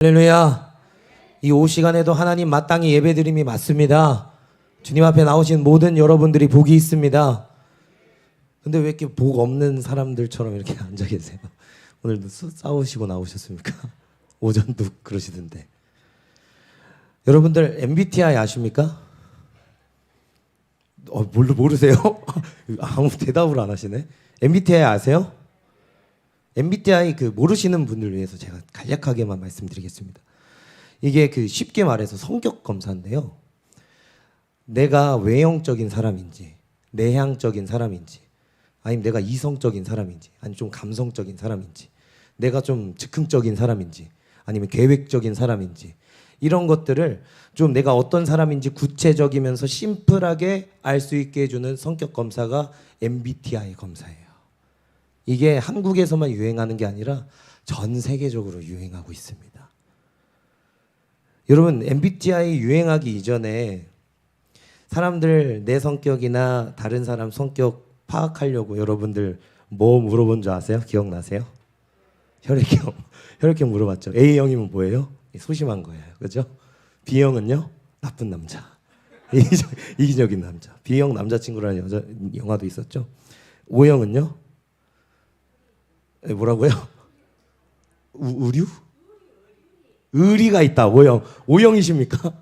할렐루야. 이 오후 시간에도 하나님 마땅히 예배드림이 맞습니다. 주님 앞에 나오신 모든 여러분들이 복이 있습니다. 근데 왜 이렇게 복 없는 사람들처럼 이렇게 앉아 계세요? 오늘도 싸우시고 나오셨습니까? 오전도 그러시던데. 여러분들 MBTI 아십니까? 모르세요? 아무 대답을 안 하시네. MBTI 아세요? MBTI 모르시는 분들 위해서 제가 간략하게만 말씀드리겠습니다. 이게 쉽게 말해서 성격 검사인데요. 내가 외형적인 사람인지, 내향적인 사람인지, 아니면 내가 이성적인 사람인지, 아니면 좀 감성적인 사람인지, 내가 좀 즉흥적인 사람인지, 아니면 계획적인 사람인지, 이런 것들을 좀 내가 어떤 사람인지 구체적이면서 심플하게 알 수 있게 해주는 성격 검사가 MBTI 검사예요. 이게 한국에서만 유행하는 게 아니라 전 세계적으로 유행하고 있습니다. 여러분, MBTI 유행하기 이전에 사람들 내 성격이나 다른 사람 성격 파악하려고 여러분들 뭐 물어본 줄 아세요? 기억나세요? 혈액형. 혈액형 물어봤죠. A형이면 뭐예요? 소심한 거예요. 그죠? B형은요? 나쁜 남자. 이기적인 남자. B형 남자친구라는 영화도 있었죠. O형은요? 뭐라고요? 의류? 의리가 있다. O형이십니까?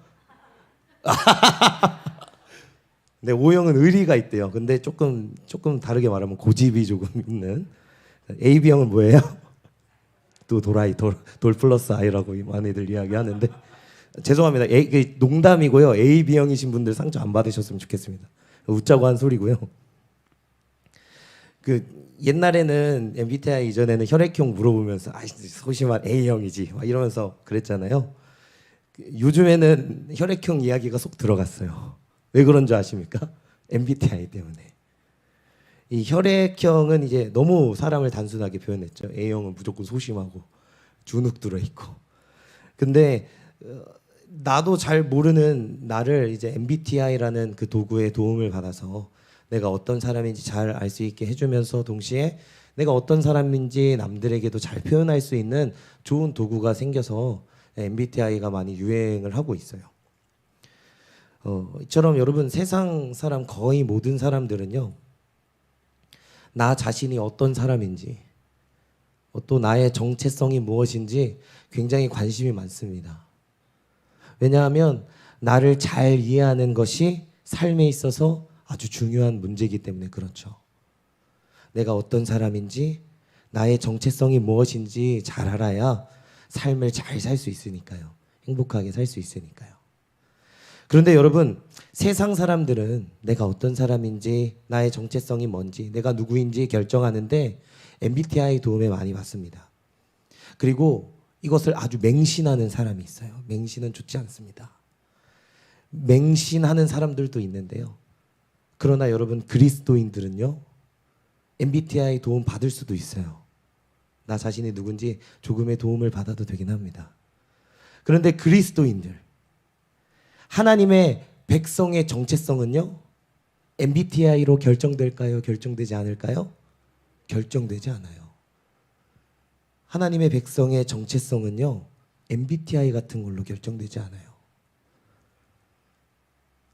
네, O형은 의리가 있대요. 근데 조금 다르게 말하면 고집이 조금 있는. AB형은 뭐예요? 또 돌 플러스 I라고 많이들 이야기하는데, 죄송합니다. 농담이고요. AB형이신 분들 상처 안 받으셨으면 좋겠습니다. 웃자고 한 소리고요. 옛날에는 MBTI 이전에는 혈액형 물어보면서 소심한 A형이지 막 이러면서 그랬잖아요. 요즘에는 혈액형 이야기가 속 들어갔어요. 왜 그런 줄 아십니까? MBTI 때문에. 이 혈액형은 이제 너무 사람을 단순하게 표현했죠. A형은 무조건 소심하고 주눅 들어 있고. 근데 나도 잘 모르는 나를 이제 MBTI라는 그 도구의 도움을 받아서 내가 어떤 사람인지 잘 알 수 있게 해주면서 동시에 내가 어떤 사람인지 남들에게도 잘 표현할 수 있는 좋은 도구가 생겨서 MBTI가 많이 유행을 하고 있어요. 이처럼 여러분, 세상 사람 거의 모든 사람들은요, 나 자신이 어떤 사람인지, 또 나의 정체성이 무엇인지 굉장히 관심이 많습니다. 왜냐하면 나를 잘 이해하는 것이 삶에 있어서 아주 중요한 문제이기 때문에 그렇죠. 내가 어떤 사람인지, 나의 정체성이 무엇인지 잘 알아야 삶을 잘 살 수 있으니까요. 행복하게 살 수 있으니까요. 그런데 여러분, 세상 사람들은 내가 어떤 사람인지, 나의 정체성이 뭔지, 내가 누구인지 결정하는데 MBTI 도움에 많이 받습니다. 그리고 이것을 아주 맹신하는 사람이 있어요. 맹신은 좋지 않습니다. 맹신하는 사람들도 있는데요. 그러나 여러분, 그리스도인들은요, MBTI 도움 받을 수도 있어요. 나 자신이 누군지 조금의 도움을 받아도 되긴 합니다. 그런데 그리스도인들, 하나님의 백성의 정체성은요, MBTI로 결정될까요? 결정되지 않을까요? 결정되지 않아요. 하나님의 백성의 정체성은요, MBTI 같은 걸로 결정되지 않아요.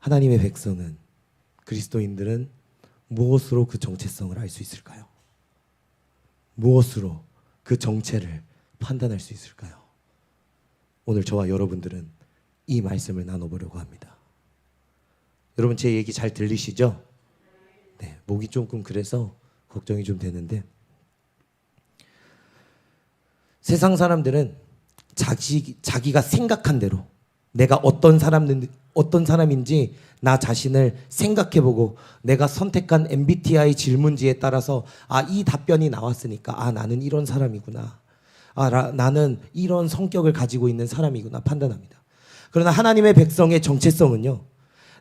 하나님의 백성은, 그리스도인들은 무엇으로 그 정체성을 알 수 있을까요? 무엇으로 그 정체를 판단할 수 있을까요? 오늘 저와 여러분들은 이 말씀을 나눠보려고 합니다. 여러분, 제 얘기 잘 들리시죠? 네, 목이 조금 그래서 걱정이 좀 되는데, 세상 사람들은 자기가 생각한 대로 내가 어떤 사람인지 나 자신을 생각해보고 내가 선택한 MBTI 질문지에 따라서 이 답변이 나왔으니까 나는 이런 사람이구나, 나는 이런 성격을 가지고 있는 사람이구나 판단합니다. 그러나 하나님의 백성의 정체성은요,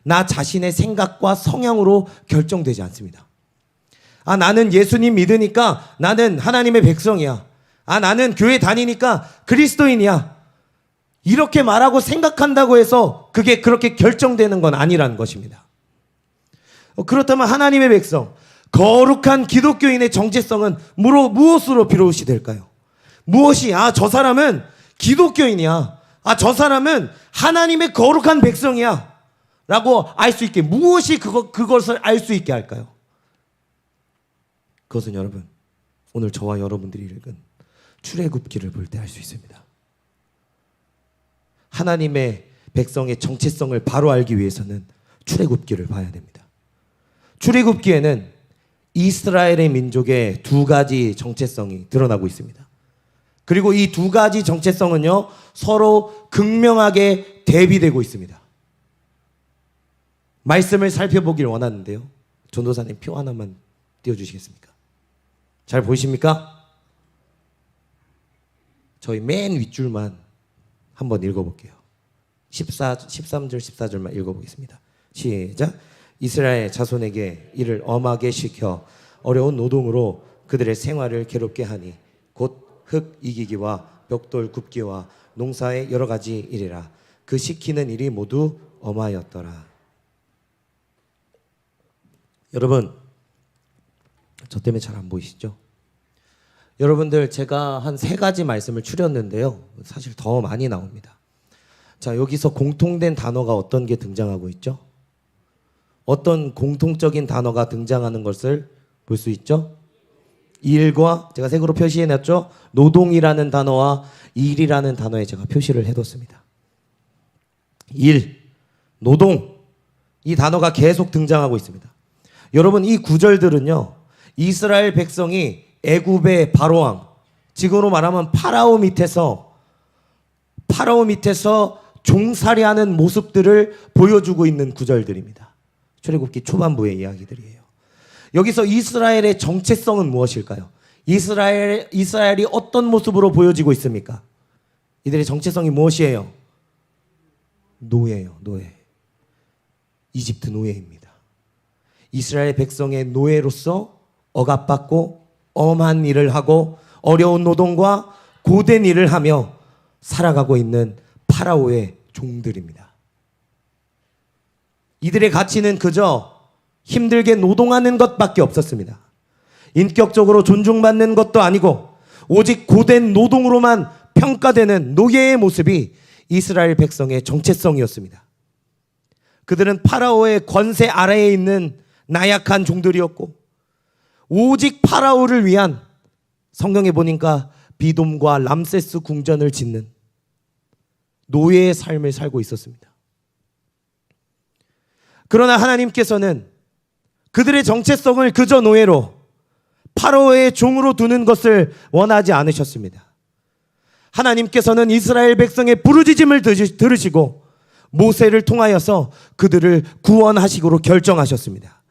나 자신의 생각과 성향으로 결정되지 않습니다. 나는 예수님 믿으니까 나는 하나님의 백성이야. 나는 교회 다니니까 그리스도인이야. 이렇게 말하고 생각한다고 해서 그게 그렇게 결정되는 건 아니라는 것입니다. 그렇다면 하나님의 백성, 거룩한 기독교인의 정체성은 무엇으로 비롯이 될까요? 무엇이 저 사람은 기독교인이야. 아, 저 사람은 하나님의 거룩한 백성이야. 라고 알 수 있게, 무엇이 그것을 알 수 있게 할까요? 그것은 여러분, 오늘 저와 여러분들이 읽은 출애굽기를 볼 때 알 수 있습니다. 하나님의 백성의 정체성을 바로 알기 위해서는 출애굽기를 봐야 됩니다. 출애굽기에는 이스라엘의 민족의 두 가지 정체성이 드러나고 있습니다. 그리고 이 두 가지 정체성은요, 서로 극명하게 대비되고 있습니다. 말씀을 살펴보길 원하는데요, 전도사님 표 하나만 띄워주시겠습니까? 잘 보이십니까? 저희 맨 윗줄만 한번 읽어볼게요. 13절 14절만 읽어보겠습니다. 시작. 이스라엘 자손에게 이를 엄하게 시켜 어려운 노동으로 그들의 생활을 괴롭게 하니 곧 흙 이기기와 벽돌 굽기와 농사의 여러 가지 일이라. 그 시키는 일이 모두 엄하였더라. 여러분, 저 때문에 잘 안 보이시죠? 여러분들, 제가 한 3가지 말씀을 추렸는데요, 사실 더 많이 나옵니다. 자, 여기서 공통된 단어가 어떤 게 등장하고 있죠? 어떤 공통적인 단어가 등장하는 것을 볼 수 있죠? 일과, 제가 색으로 표시해놨죠? 노동이라는 단어와 일이라는 단어에 제가 표시를 해뒀습니다. 일, 노동, 이 단어가 계속 등장하고 있습니다. 여러분, 이 구절들은요, 이스라엘 백성이 애굽의 바로왕, 지금으로 말하면 파라오 밑에서 종살이하는 모습들을 보여주고 있는 구절들입니다. 출애굽기 초반부의 이야기들이에요. 여기서 이스라엘의 정체성은 무엇일까요? 이스라엘이 어떤 모습으로 보여지고 있습니까? 이들의 정체성이 무엇이에요? 노예예요, 노예. 이집트 노예입니다. 이스라엘 백성의 노예로서 억압받고 엄한 일을 하고 어려운 노동과 고된 일을 하며 살아가고 있는 파라오의 종들입니다. 이들의 가치는 그저 힘들게 노동하는 것밖에 없었습니다. 인격적으로 존중받는 것도 아니고 오직 고된 노동으로만 평가되는 노예의 모습이 이스라엘 백성의 정체성이었습니다. 그들은 파라오의 권세 아래에 있는 나약한 종들이었고 오직 파라오를 위한, 성경에 보니까 비돔과 람세스 궁전을 짓는 노예의 삶을 살고 있었습니다. 그러나 하나님께서는 그들의 정체성을 그저 노예로, 파라오의 종으로 두는 것을 원하지 않으셨습니다. 하나님께서는 이스라엘 백성의 부르짖음을 들으시고 모세를 통하여서 그들을 구원하시기로 결정하셨습니다.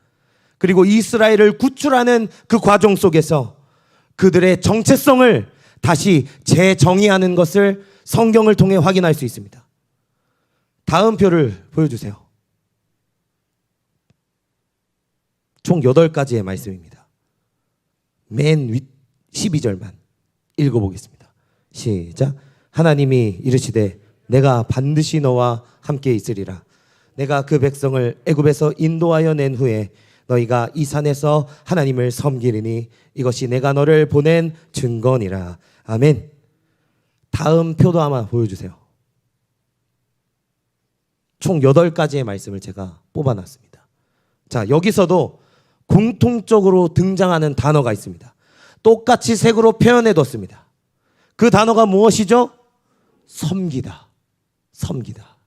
그리고 이스라엘을 구출하는 그 과정 속에서 그들의 정체성을 다시 재정의하는 것을 성경을 통해 확인할 수 있습니다. 다음 표를 보여주세요. 총 8가지의 말씀입니다. 맨 윗 12절만 읽어보겠습니다. 시작. 하나님이 이르시되 내가 반드시 너와 함께 있으리라. 내가 그 백성을 애굽에서 인도하여 낸 후에 너희가 이 산에서 하나님을 섬기리니 이것이 내가 너를 보낸 증거니라. 아멘. 다음 표도 한번 보여주세요. 총 8가지의 말씀을 제가 뽑아놨습니다. 자, 여기서도 공통적으로 등장하는 단어가 있습니다. 똑같이 색으로 표현해뒀습니다. 그 단어가 무엇이죠? 섬기다. 섬기다.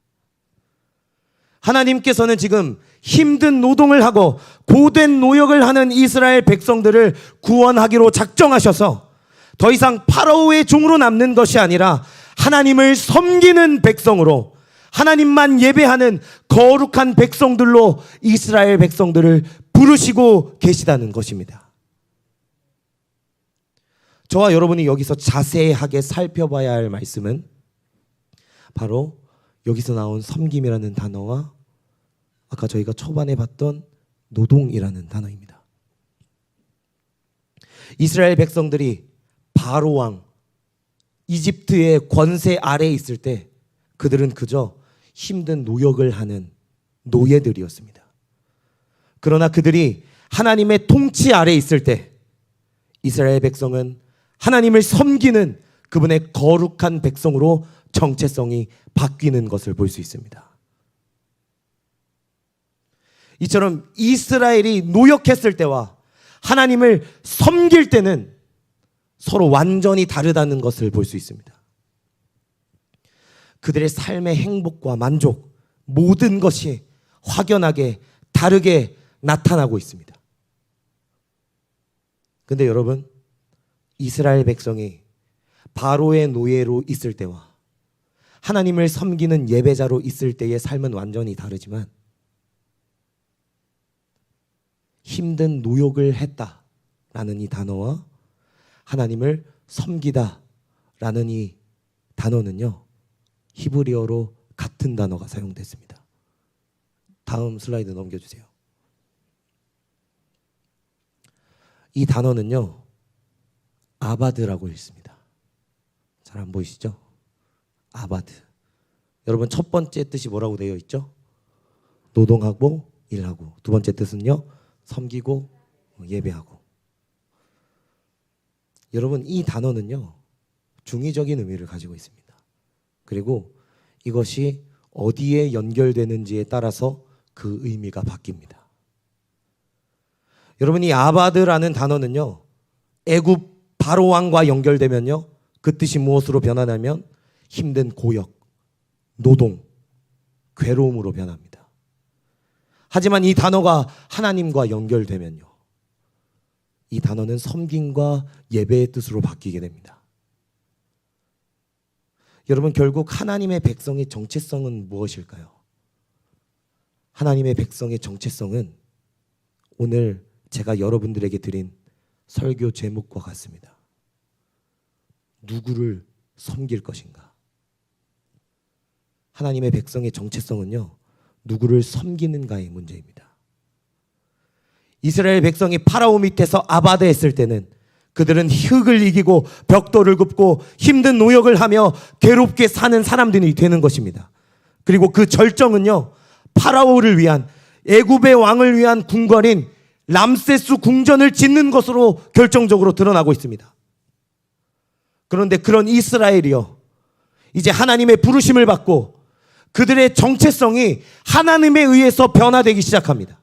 하나님께서는 지금 힘든 노동을 하고 고된 노역을 하는 이스라엘 백성들을 구원하기로 작정하셔서 더 이상 파라오의 종으로 남는 것이 아니라 하나님을 섬기는 백성으로, 하나님만 예배하는 거룩한 백성들로 이스라엘 백성들을 부르시고 계시다는 것입니다. 저와 여러분이 여기서 자세하게 살펴봐야 할 말씀은 바로 여기서 나온 섬김이라는 단어와 아까 저희가 초반에 봤던 노동이라는 단어입니다. 이스라엘 백성들이 바로왕, 이집트의 권세 아래에 있을 때 그들은 그저 힘든 노역을 하는 노예들이었습니다. 그러나 그들이 하나님의 통치 아래에 있을 때 이스라엘 백성은 하나님을 섬기는 그분의 거룩한 백성으로 정체성이 바뀌는 것을 볼 수 있습니다. 이처럼 이스라엘이 노역했을 때와 하나님을 섬길 때는 서로 완전히 다르다는 것을 볼 수 있습니다. 그들의 삶의 행복과 만족, 모든 것이 확연하게 다르게 나타나고 있습니다. 근데 여러분, 이스라엘 백성이 바로의 노예로 있을 때와 하나님을 섬기는 예배자로 있을 때의 삶은 완전히 다르지만, 힘든 노역을 했다라는 이 단어와 하나님을 섬기다라는 이 단어는요, 히브리어로 같은 단어가 사용됐습니다. 다음 슬라이드 넘겨주세요. 이 단어는요, 아바드라고 읽습니다. 잘 안 보이시죠? 아바드. 여러분, 첫 번째 뜻이 뭐라고 되어 있죠? 노동하고 일하고. 두 번째 뜻은요, 섬기고 예배하고. 여러분, 이 단어는요, 중의적인 의미를 가지고 있습니다. 그리고 이것이 어디에 연결되는지에 따라서 그 의미가 바뀝니다. 여러분, 이 아바드라는 단어는요, 애굽 바로 왕과 연결되면요, 그 뜻이 무엇으로 변하냐면 힘든 고역, 노동, 괴로움으로 변합니다. 하지만 이 단어가 하나님과 연결되면요, 이 단어는 섬김과 예배의 뜻으로 바뀌게 됩니다. 여러분, 결국 하나님의 백성의 정체성은 무엇일까요? 하나님의 백성의 정체성은 오늘 제가 여러분들에게 드린 설교 제목과 같습니다. 누구를 섬길 것인가? 하나님의 백성의 정체성은요, 누구를 섬기는가의 문제입니다. 이스라엘 백성이 파라오 밑에서 아바드 했을 때는 그들은 흙을 이기고 벽돌을 굽고 힘든 노역을 하며 괴롭게 사는 사람들이 되는 것입니다. 그리고 그 절정은요, 파라오를 위한, 애굽의 왕을 위한 궁궐인 람세스 궁전을 짓는 것으로 결정적으로 드러나고 있습니다. 그런데 그런 이스라엘이요, 이제 하나님의 부르심을 받고 그들의 정체성이 하나님에 의해서 변화되기 시작합니다.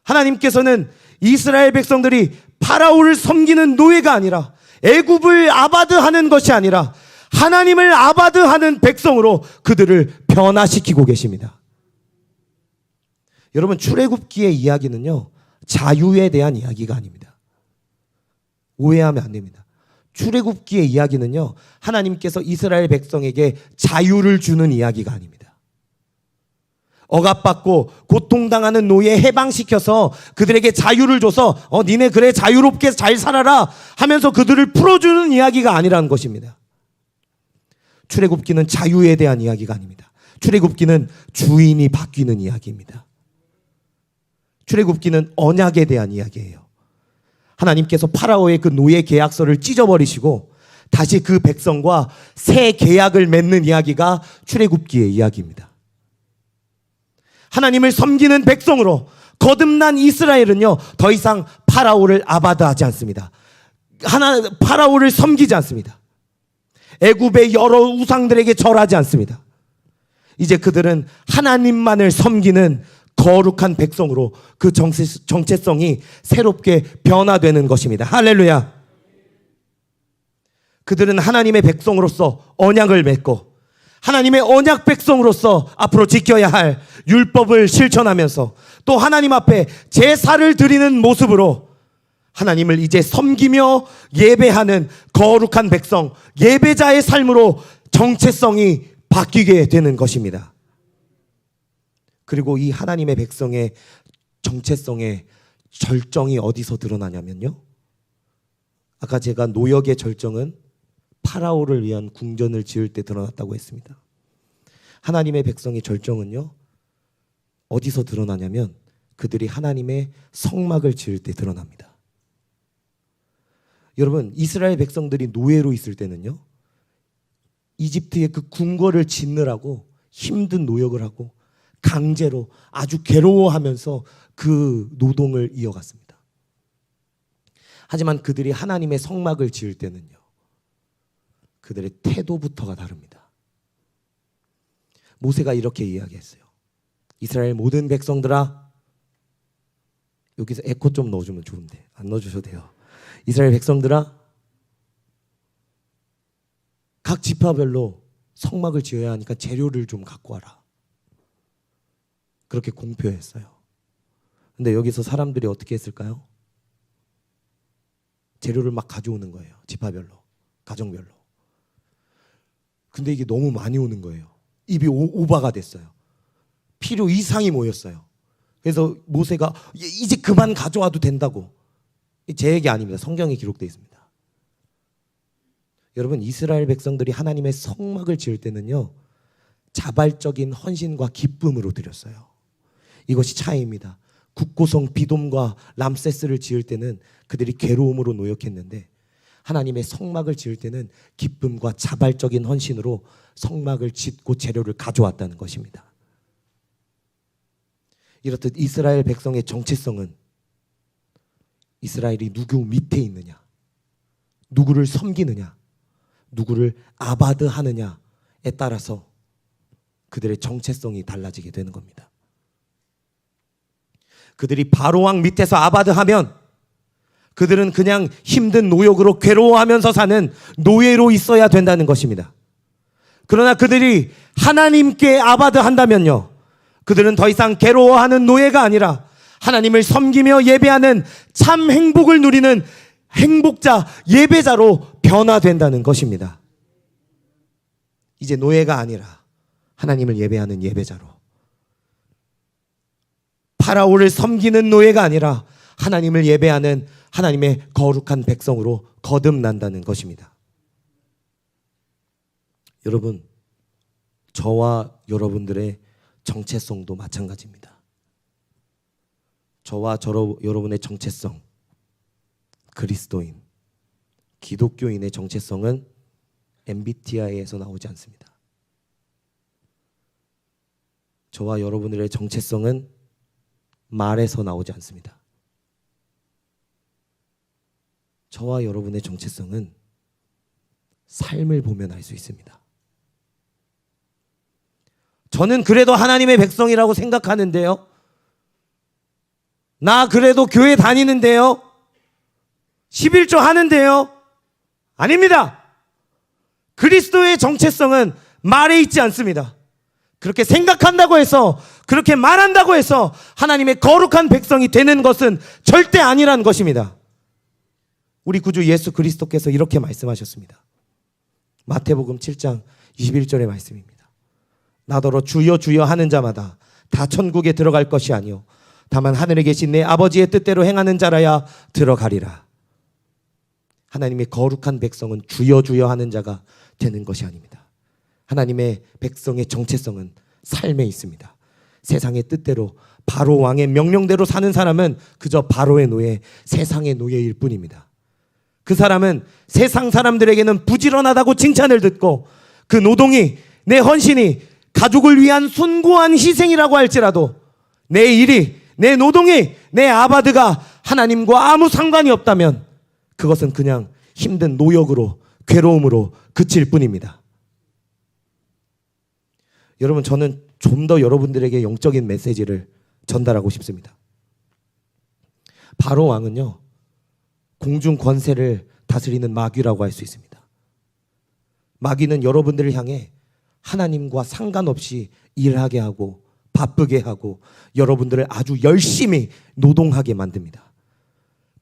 하나님께서는 이스라엘 백성들이 파라오를 섬기는 노예가 아니라, 애굽을 아바드하는 것이 아니라 하나님을 아바드하는 백성으로 그들을 변화시키고 계십니다. 여러분, 출애굽기의 이야기는요, 자유에 대한 이야기가 아닙니다. 오해하면 안 됩니다. 출애굽기의 이야기는요, 하나님께서 이스라엘 백성에게 자유를 주는 이야기가 아닙니다. 억압받고 고통당하는 노예 해방시켜서 그들에게 자유를 줘서 니네 그래 자유롭게 잘 살아라 하면서 그들을 풀어주는 이야기가 아니라는 것입니다. 출애굽기는 자유에 대한 이야기가 아닙니다. 출애굽기는 주인이 바뀌는 이야기입니다. 출애굽기는 언약에 대한 이야기예요. 하나님께서 파라오의 그 노예 계약서를 찢어버리시고 다시 그 백성과 새 계약을 맺는 이야기가 출애굽기의 이야기입니다. 하나님을 섬기는 백성으로 거듭난 이스라엘은요, 더 이상 파라오를 아바드하지 않습니다. 파라오를 섬기지 않습니다. 애굽의 여러 우상들에게 절하지 않습니다. 이제 그들은 하나님만을 섬기는 거룩한 백성으로 그 정체성이 새롭게 변화되는 것입니다. 할렐루야. 그들은 하나님의 백성으로서 언약을 맺고 하나님의 언약 백성으로서 앞으로 지켜야 할 율법을 실천하면서 또 하나님 앞에 제사를 드리는 모습으로 하나님을 이제 섬기며 예배하는 거룩한 백성, 예배자의 삶으로 정체성이 바뀌게 되는 것입니다. 그리고 이 하나님의 백성의 정체성의 절정이 어디서 드러나냐면요, 아까 제가 노역의 절정은 파라오를 위한 궁전을 지을 때 드러났다고 했습니다. 하나님의 백성의 절정은요, 어디서 드러나냐면 그들이 하나님의 성막을 지을 때 드러납니다. 여러분, 이스라엘 백성들이 노예로 있을 때는요, 이집트의 그 궁궐을 짓느라고 힘든 노역을 하고 강제로 아주 괴로워하면서 그 노동을 이어갔습니다. 하지만 그들이 하나님의 성막을 지을 때는요, 그들의 태도부터가 다릅니다. 모세가 이렇게 이야기했어요. 이스라엘 모든 백성들아, 여기서 에코 좀 넣어주면 좋은데 안 넣어주셔도 돼요. 이스라엘 백성들아, 각 지파별로 성막을 지어야 하니까 재료를 좀 갖고 와라. 그렇게 공표했어요. 근데 여기서 사람들이 어떻게 했을까요? 재료를 막 가져오는 거예요. 지파별로, 가정별로. 근데 이게 너무 많이 오는 거예요. 입이 오바가 됐어요. 필요 이상이 모였어요. 그래서 모세가 이제 그만 가져와도 된다고. 제 얘기 아닙니다. 성경에 기록되어 있습니다. 여러분, 이스라엘 백성들이 하나님의 성막을 지을 때는요, 자발적인 헌신과 기쁨으로 드렸어요. 이것이 차이입니다. 국고성 비돔과 람세스를 지을 때는 그들이 괴로움으로 노역했는데, 하나님의 성막을 지을 때는 기쁨과 자발적인 헌신으로 성막을 짓고 재료를 가져왔다는 것입니다. 이렇듯 이스라엘 백성의 정체성은 이스라엘이 누구 밑에 있느냐, 누구를 섬기느냐, 누구를 아바드 하느냐에 따라서 그들의 정체성이 달라지게 되는 겁니다. 그들이 바로왕 밑에서 아바드하면 그들은 그냥 힘든 노역으로 괴로워하면서 사는 노예로 있어야 된다는 것입니다. 그러나 그들이 하나님께 아바드한다면요, 그들은 더 이상 괴로워하는 노예가 아니라 하나님을 섬기며 예배하는 참 행복을 누리는 행복자, 예배자로 변화된다는 것입니다. 이제 노예가 아니라 하나님을 예배하는 예배자로, 파라오를 섬기는 노예가 아니라 하나님을 예배하는 하나님의 거룩한 백성으로 거듭난다는 것입니다. 여러분, 저와 여러분들의 정체성도 마찬가지입니다. 저와 여러분의 정체성, 그리스도인, 기독교인의 정체성은 MBTI에서 나오지 않습니다. 저와 여러분들의 정체성은 말에서 나오지 않습니다. 저와 여러분의 정체성은 삶을 보면 알 수 있습니다. 저는 그래도 하나님의 백성이라고 생각하는데요. 나 그래도 교회 다니는데요. 11조 하는데요. 아닙니다. 그리스도의 정체성은 말에 있지 않습니다. 그렇게 생각한다고 해서, 그렇게 말한다고 해서 하나님의 거룩한 백성이 되는 것은 절대 아니라는 것입니다. 우리 구주 예수 그리스도께서 이렇게 말씀하셨습니다. 마태복음 7장 21절의 말씀입니다. 나더러 주여 주여 하는 자마다 다 천국에 들어갈 것이 아니요 다만 하늘에 계신 내 아버지의 뜻대로 행하는 자라야 들어가리라. 하나님의 거룩한 백성은 주여 주여 하는 자가 되는 것이 아닙니다. 하나님의 백성의 정체성은 삶에 있습니다. 세상의 뜻대로 바로 왕의 명령대로 사는 사람은 그저 바로의 노예, 세상의 노예일 뿐입니다. 그 사람은 세상 사람들에게는 부지런하다고 칭찬을 듣고 그 노동이, 내 헌신이 가족을 위한 숭고한 희생이라고 할지라도 내 일이, 내 노동이, 내 아바드가 하나님과 아무 상관이 없다면 그것은 그냥 힘든 노역으로, 괴로움으로 그칠 뿐입니다. 여러분, 저는 좀 더 여러분들에게 영적인 메시지를 전달하고 싶습니다. 바로 왕은요, 공중 권세를 다스리는 마귀라고 할 수 있습니다. 마귀는 여러분들을 향해 하나님과 상관없이 일하게 하고 바쁘게 하고 여러분들을 아주 열심히 노동하게 만듭니다.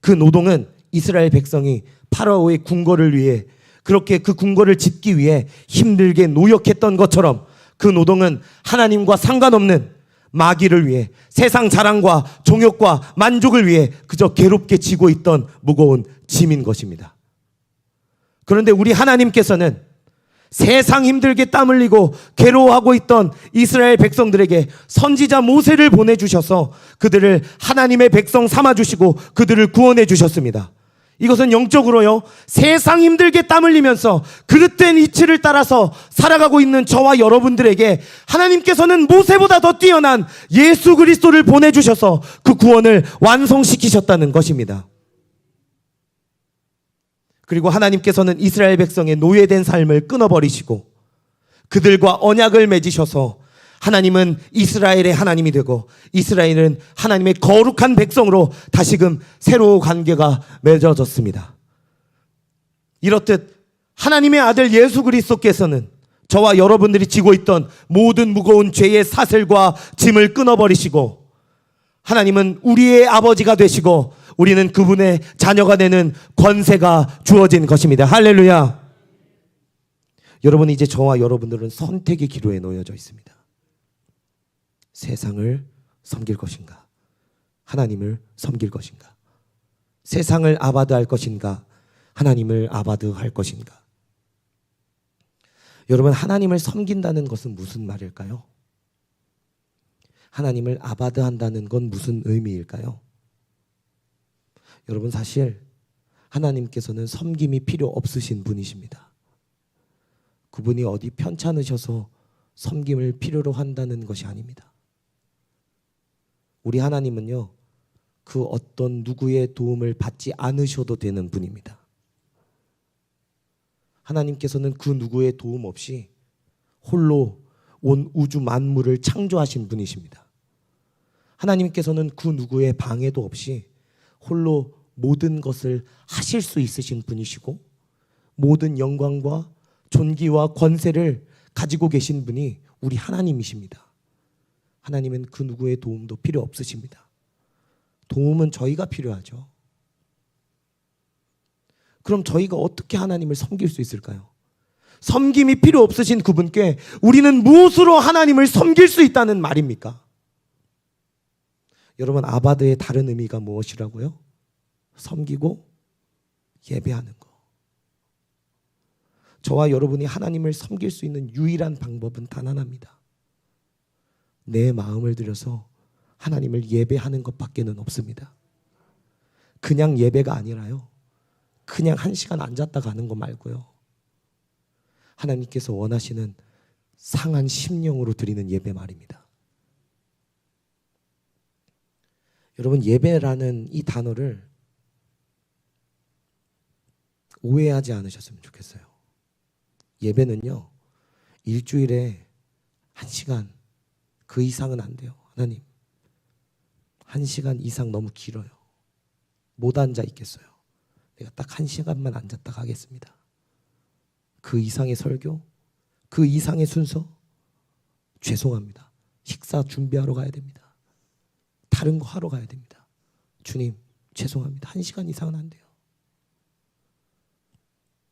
그 노동은 이스라엘 백성이 파라오의 궁궐을 위해, 그렇게 그 궁궐을 짓기 위해 힘들게 노력했던 것처럼 그 노동은 하나님과 상관없는 마귀를 위해, 세상 자랑과 종욕과 만족을 위해 그저 괴롭게 지고 있던 무거운 짐인 것입니다. 그런데 우리 하나님께서는 세상 힘들게 땀 흘리고 괴로워하고 있던 이스라엘 백성들에게 선지자 모세를 보내주셔서 그들을 하나님의 백성 삼아주시고 그들을 구원해 주셨습니다. 이것은 영적으로요, 세상 힘들게 땀 흘리면서 그릇된 이치를 따라서 살아가고 있는 저와 여러분들에게 하나님께서는 모세보다 더 뛰어난 예수 그리스도를 보내주셔서 그 구원을 완성시키셨다는 것입니다. 그리고 하나님께서는 이스라엘 백성의 노예된 삶을 끊어버리시고 그들과 언약을 맺으셔서 하나님은 이스라엘의 하나님이 되고 이스라엘은 하나님의 거룩한 백성으로 다시금 새로운 관계가 맺어졌습니다. 이렇듯 하나님의 아들 예수 그리스도께서는 저와 여러분들이 지고 있던 모든 무거운 죄의 사슬과 짐을 끊어버리시고 하나님은 우리의 아버지가 되시고 우리는 그분의 자녀가 되는 권세가 주어진 것입니다. 할렐루야. 여러분, 이제 저와 여러분들은 선택의 기로에 놓여져 있습니다. 세상을 섬길 것인가, 하나님을 섬길 것인가? 세상을 아바드할 것인가, 하나님을 아바드할 것인가? 여러분, 하나님을 섬긴다는 것은 무슨 말일까요? 하나님을 아바드한다는 건 무슨 의미일까요? 여러분, 사실 하나님께서는 섬김이 필요 없으신 분이십니다. 그분이 어디 편찮으셔서 섬김을 필요로 한다는 것이 아닙니다. 우리 하나님은요, 그 어떤 누구의 도움을 받지 않으셔도 되는 분입니다. 하나님께서는 그 누구의 도움 없이 홀로 온 우주 만물을 창조하신 분이십니다. 하나님께서는 그 누구의 방해도 없이 홀로 모든 것을 하실 수 있으신 분이시고 모든 영광과 존귀와 권세를 가지고 계신 분이 우리 하나님이십니다. 하나님은 그 누구의 도움도 필요 없으십니다. 도움은 저희가 필요하죠. 그럼 저희가 어떻게 하나님을 섬길 수 있을까요? 섬김이 필요 없으신 그분께 우리는 무엇으로 하나님을 섬길 수 있다는 말입니까? 여러분, 아바드의 다른 의미가 무엇이라고요? 섬기고 예배하는 거. 저와 여러분이 하나님을 섬길 수 있는 유일한 방법은 단 하나입니다. 내 마음을 들여서 하나님을 예배하는 것밖에는 없습니다. 그냥 예배가 아니라요, 그냥 1시간 앉았다 가는 거 말고요, 하나님께서 원하시는 상한 심령으로 드리는 예배 말입니다. 여러분, 예배라는 이 단어를 오해하지 않으셨으면 좋겠어요. 예배는요, 일주일에 1시간 그 이상은 안 돼요. 하나님, 1시간 이상 너무 길어요. 못 앉아 있겠어요. 내가 딱 1시간만 앉았다 가겠습니다. 그 이상의 설교, 그 이상의 순서, 죄송합니다. 식사 준비하러 가야 됩니다. 다른 거 하러 가야 됩니다. 주님, 죄송합니다. 1시간 이상은 안 돼요.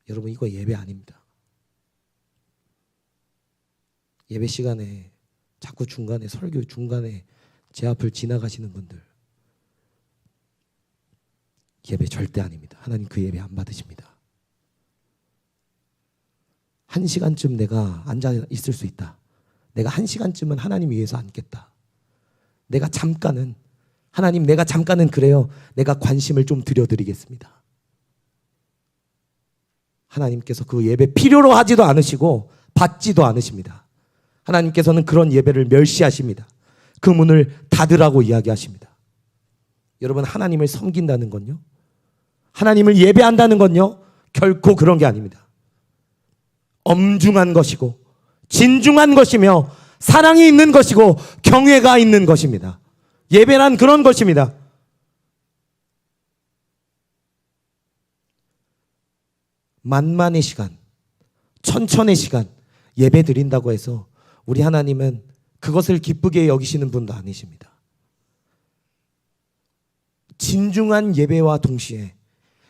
여러분, 이거 예배 아닙니다. 예배 시간에 자꾸 중간에, 설교 중간에 제 앞을 지나가시는 분들, 예배 절대 아닙니다. 하나님 그 예배 안 받으십니다. 1시간쯤 내가 앉아 있을 수 있다. 내가 1시간쯤은 하나님 위해서 앉겠다. 내가 잠깐은, 하나님 내가 잠깐은 그래요, 내가 관심을 좀 드려드리겠습니다. 하나님께서 그 예배 필요로 하지도 않으시고 받지도 않으십니다. 하나님께서는 그런 예배를 멸시하십니다. 그 문을 닫으라고 이야기하십니다. 여러분, 하나님을 섬긴다는 건요, 하나님을 예배한다는 건요, 결코 그런 게 아닙니다. 엄중한 것이고 진중한 것이며 사랑이 있는 것이고 경외가 있는 것입니다. 예배란 그런 것입니다. 만만의 시간, 천천의 시간 예배 드린다고 해서 우리 하나님은 그것을 기쁘게 여기시는 분도 아니십니다. 진중한 예배와 동시에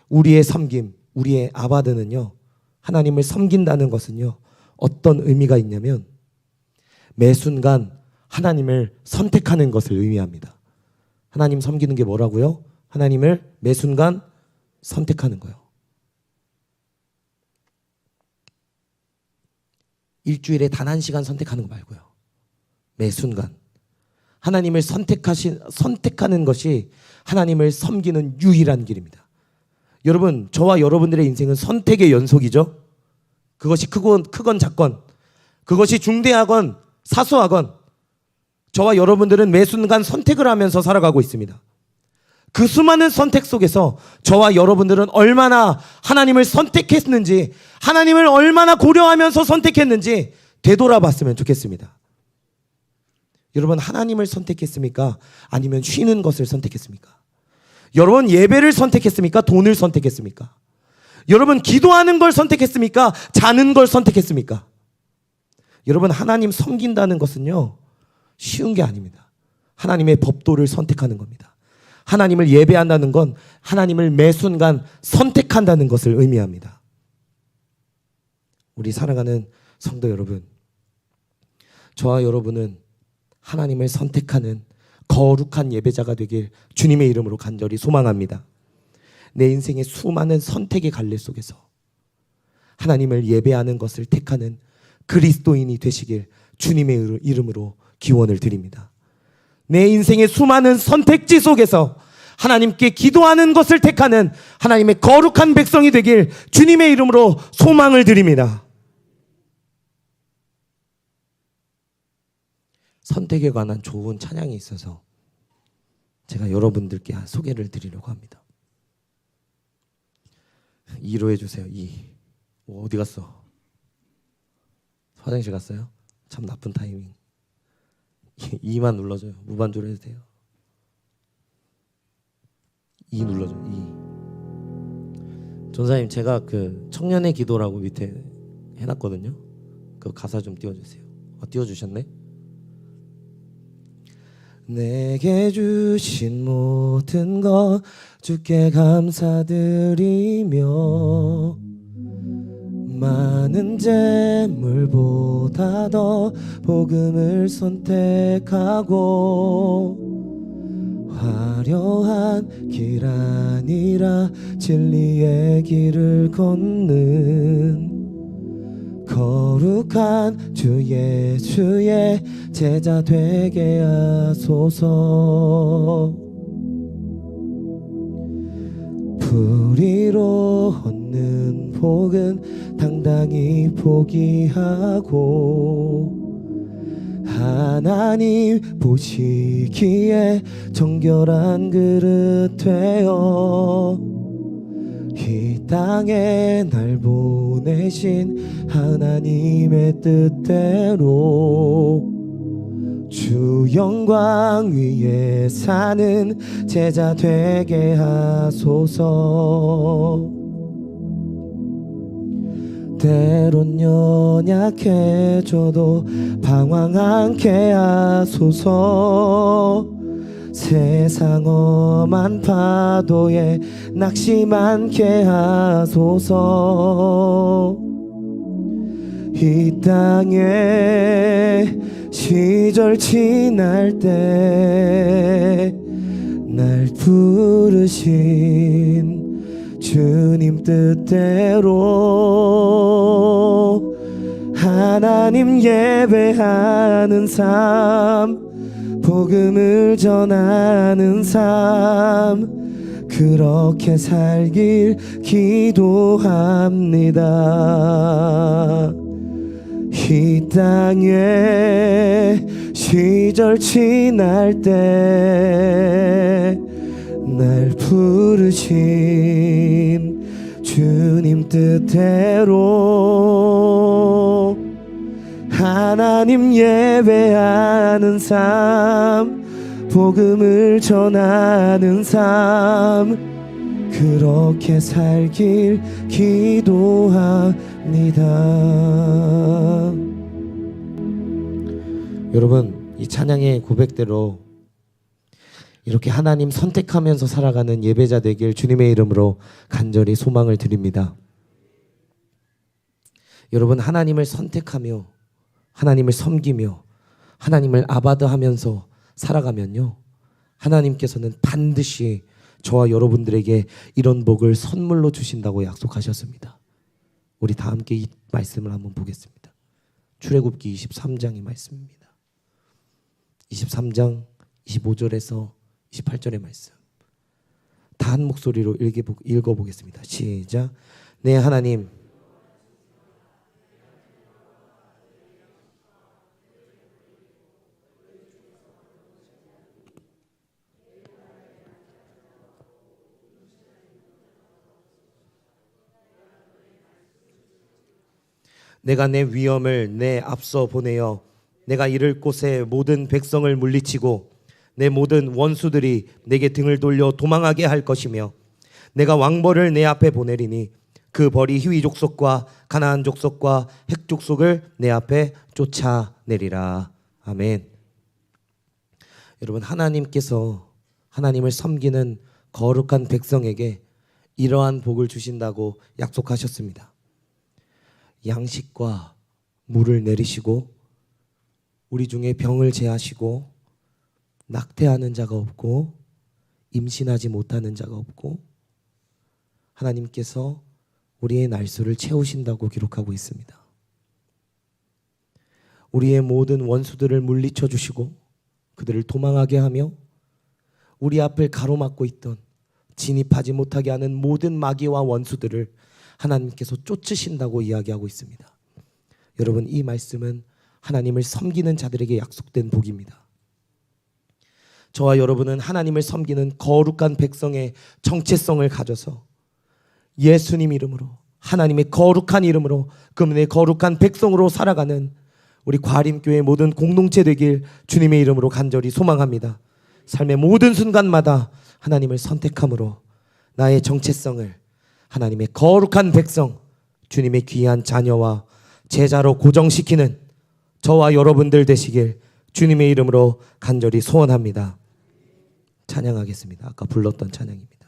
우리의 섬김, 우리의 아바드는요, 하나님을 섬긴다는 것은요, 어떤 의미가 있냐면 매 순간 하나님을 선택하는 것을 의미합니다. 하나님 섬기는 게 뭐라고요? 하나님을 매 순간 선택하는 거예요. 일주일에 단 1시간 선택하는 거 말고요, 매 순간 하나님을 선택하는 것이 하나님을 섬기는 유일한 길입니다. 여러분, 저와 여러분들의 인생은 선택의 연속이죠. 그것이 크건 작건, 그것이 중대하건 사소하건 저와 여러분들은 매 순간 선택을 하면서 살아가고 있습니다. 그 수많은 선택 속에서 저와 여러분들은 얼마나 하나님을 선택했는지, 하나님을 얼마나 고려하면서 선택했는지 되돌아봤으면 좋겠습니다. 여러분, 하나님을 선택했습니까? 아니면 쉬는 것을 선택했습니까? 여러분, 예배를 선택했습니까? 돈을 선택했습니까? 여러분, 기도하는 걸 선택했습니까? 자는 걸 선택했습니까? 여러분, 하나님 섬긴다는 것은요, 쉬운 게 아닙니다. 하나님의 법도를 선택하는 겁니다. 하나님을 예배한다는 건 하나님을 매 순간 선택한다는 것을 의미합니다. 우리 사랑하는 성도 여러분, 저와 여러분은 하나님을 선택하는 거룩한 예배자가 되길 주님의 이름으로 간절히 소망합니다. 내 인생의 수많은 선택의 갈래 속에서 하나님을 예배하는 것을 택하는 그리스도인이 되시길 주님의 이름으로 기원을 드립니다. 내 인생의 수많은 선택지 속에서 하나님께 기도하는 것을 택하는 하나님의 거룩한 백성이 되길 주님의 이름으로 소망을 드립니다. 선택에 관한 좋은 찬양이 있어서 제가 여러분들께 소개를 드리려고 합니다. 2로 해주세요. 2. 어디 갔어? 화장실 갔어요? 참 나쁜 타이밍. 2만 눌러줘요. 무반주로 해도 돼요. 2 눌러줘요. 2. 전사님, 제가 그 청년의 기도라고 밑에 해놨거든요. 그 가사 좀 띄워주세요. 띄워주셨네. 내게 주신 모든 것 주께 감사드리며 많은 재물보다 더 복음을 선택하고 화려한 길 아니라 진리의 길을 걷는 거룩한 주 예수의 제자 되게 하소서. 불의로 얻는 복은 당당히 포기하고 하나님 보시기에 정결한 그릇 되어 이 땅에 날 보내신 하나님의 뜻대로 주 영광 위에 사는 제자 되게 하소서. 때론 연약해져도 방황 않게 하소서. 세상 험한 파도에 낙심하게 하소서. 이 땅에 시절 지날 때 날 부르신 주님 뜻대로 하나님 예배하는 삶, 복음을 전하는 삶, 그렇게 살길 기도합니다. 이 땅에 시절 지날 때 날 부르신 주님 뜻대로 하나님 예배하는 삶, 복음을 전하는 삶, 그렇게 살길 기도합니다. 여러분, 이 찬양의 고백대로 이렇게 하나님 선택하면서 살아가는 예배자 되길 주님의 이름으로 간절히 소망을 드립니다. 여러분, 하나님을 선택하며 하나님을 섬기며 하나님을 아바드하면서 살아가면요, 하나님께서는 반드시 저와 여러분들에게 이런 복을 선물로 주신다고 약속하셨습니다. 우리 다 함께 이 말씀을 한번 보겠습니다. 출애굽기 23장의 말씀입니다. 23장 25절에서 28절의 말씀 다 한 목소리로 읽어보겠습니다. 시작. 네, 하나님, 내가 내 위엄을 내 앞서 보내어 내가 이를 곳에 모든 백성을 물리치고 내 모든 원수들이 내게 등을 돌려 도망하게 할 것이며 내가 왕벌을 내 앞에 보내리니 그 벌이 히위 족속과 가나안 족속과 헷 족속을 내 앞에 쫓아내리라. 아멘. 여러분, 하나님께서 하나님을 섬기는 거룩한 백성에게 이러한 복을 주신다고 약속하셨습니다. 양식과 물을 내리시고 우리 중에 병을 제하시고 낙태하는 자가 없고 임신하지 못하는 자가 없고 하나님께서 우리의 날수를 채우신다고 기록하고 있습니다. 우리의 모든 원수들을 물리쳐 주시고 그들을 도망하게 하며 우리 앞을 가로막고 있던 진입하지 못하게 하는 모든 마귀와 원수들을 하나님께서 쫓으신다고 이야기하고 있습니다. 여러분, 이 말씀은 하나님을 섬기는 자들에게 약속된 복입니다. 저와 여러분은 하나님을 섬기는 거룩한 백성의 정체성을 가져서 예수님 이름으로 하나님의 거룩한 이름으로 그분의 거룩한 백성으로 살아가는 우리 과림교회 모든 공동체 되길 주님의 이름으로 간절히 소망합니다. 삶의 모든 순간마다 하나님을 선택함으로 나의 정체성을 하나님의 거룩한 백성, 주님의 귀한 자녀와 제자로 고정시키는 저와 여러분들 되시길 주님의 이름으로 간절히 소원합니다. 찬양하겠습니다. 아까 불렀던 찬양입니다.